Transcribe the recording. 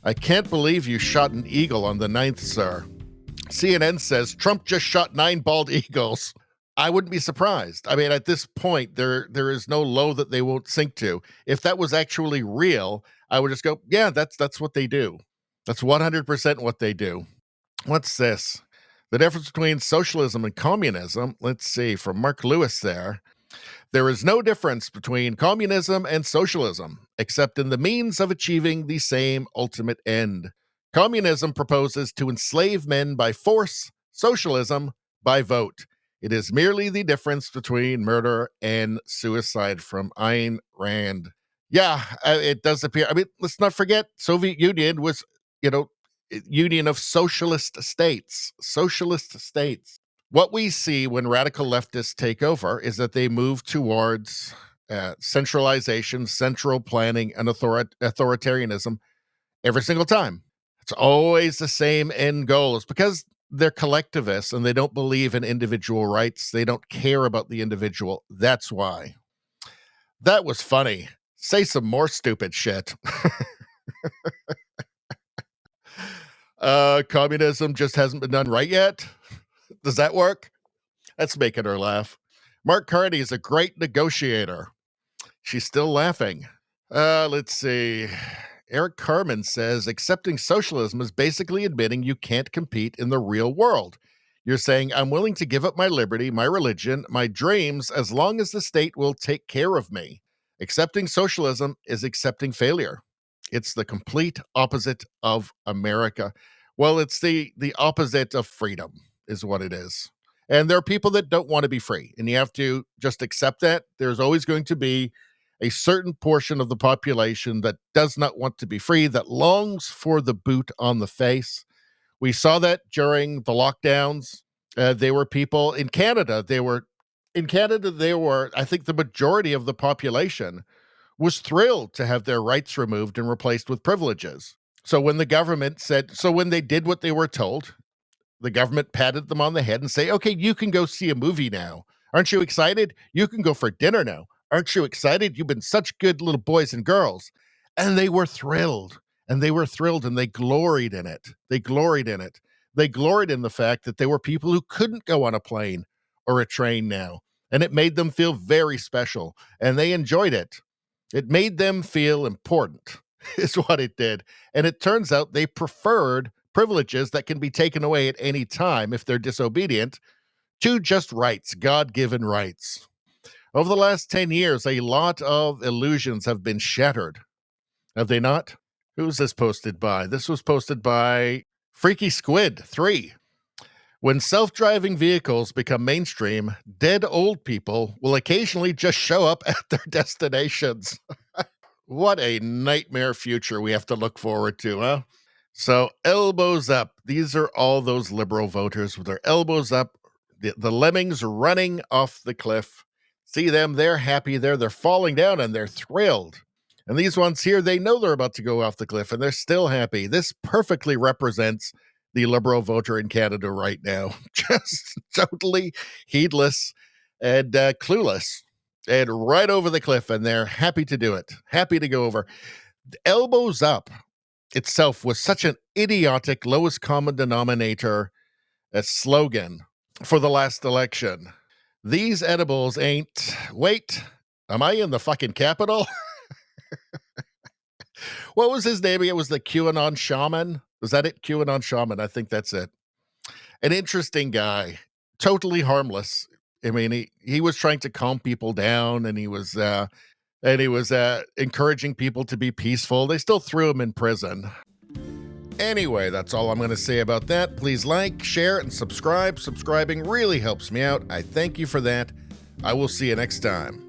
I can't believe you shot an eagle on the 9th, sir. CNN says Trump just shot 9 bald eagles. I wouldn't be surprised. I mean, at this point, there is no low that they won't sink to. If that was actually real, I would just go, yeah, that's what they do. That's 100% what they do. What's this? The difference between socialism and communism. Let's see, from Mark Lewis there. There is no difference between communism and socialism, except in the means of achieving the same ultimate end. Communism proposes to enslave men by force, socialism by vote. It is merely the difference between murder and suicide, from Ayn Rand. Yeah, it does appear. I mean, let's not forget, Soviet Union was, union of socialist states. Socialist states. What we see when radical leftists take over is that they move towards centralization, central planning, and authoritarianism every single time. It's always the same end goal. It's because they're collectivists and they don't believe in individual rights. They don't care about the individual. That's why. That was funny. Say some more stupid shit. Communism just hasn't been done right yet. Does that work? That's making her laugh. Mark Carney is a great negotiator. She's still laughing. Let's see. Eric Carmen says accepting socialism is basically admitting you can't compete in the real world. You're saying, I'm willing to give up my liberty, my religion, my dreams, as long as the state will take care of me. Accepting socialism is accepting failure. It's the complete opposite of America. Well, it's the opposite of freedom is what it is. And there are people that don't want to be free, and you have to just accept that. There's always going to be a certain portion of the population that does not want to be free, that longs for the boot on the face. We saw that during the lockdowns. There were people in Canada. I think the majority of the population was thrilled to have their rights removed and replaced with privileges. So when the government when they did what they were told, the government patted them on the head and say, okay, you can go see a movie now. Aren't you excited? You can go for dinner now. Aren't you excited? You've been such good little boys and girls. And they were thrilled. And they gloried in it. They gloried in it. They gloried in the fact that there were people who couldn't go on a plane or a train now. And it made them feel very special. And they enjoyed it. It made them feel important, is what it did. And it turns out they preferred privileges that can be taken away at any time if they're disobedient to just rights, God-given rights. Over the last 10 years, a lot of illusions have been shattered. Have they not? Who's this posted by? This was posted by Freaky Squid 3. When self-driving vehicles become mainstream, dead old people will occasionally just show up at their destinations. What a nightmare future we have to look forward to, huh? So, elbows up. These are all those liberal voters with their elbows up. The lemmings running off the cliff. See them, they're happy there. They're falling down and they're thrilled. And these ones here, they know they're about to go off the cliff and they're still happy. This perfectly represents the liberal voter in Canada right now. Just totally heedless and clueless. And right over the cliff, and they're happy to do it. Happy to go over. Elbows up itself was such an idiotic lowest common denominator slogan for the last election. These edibles ain't... Wait, am I in the fucking Capitol? What was his name? It was the QAnon shaman. Was that it? QAnon shaman. I think that's it. An interesting guy. Totally harmless. I mean, he was trying to calm people down, and he was encouraging people to be peaceful. They still threw him in prison. Anyway, that's all I'm going to say about that. Please like, share, and subscribe. Subscribing really helps me out. I thank you for that. I will see you next time.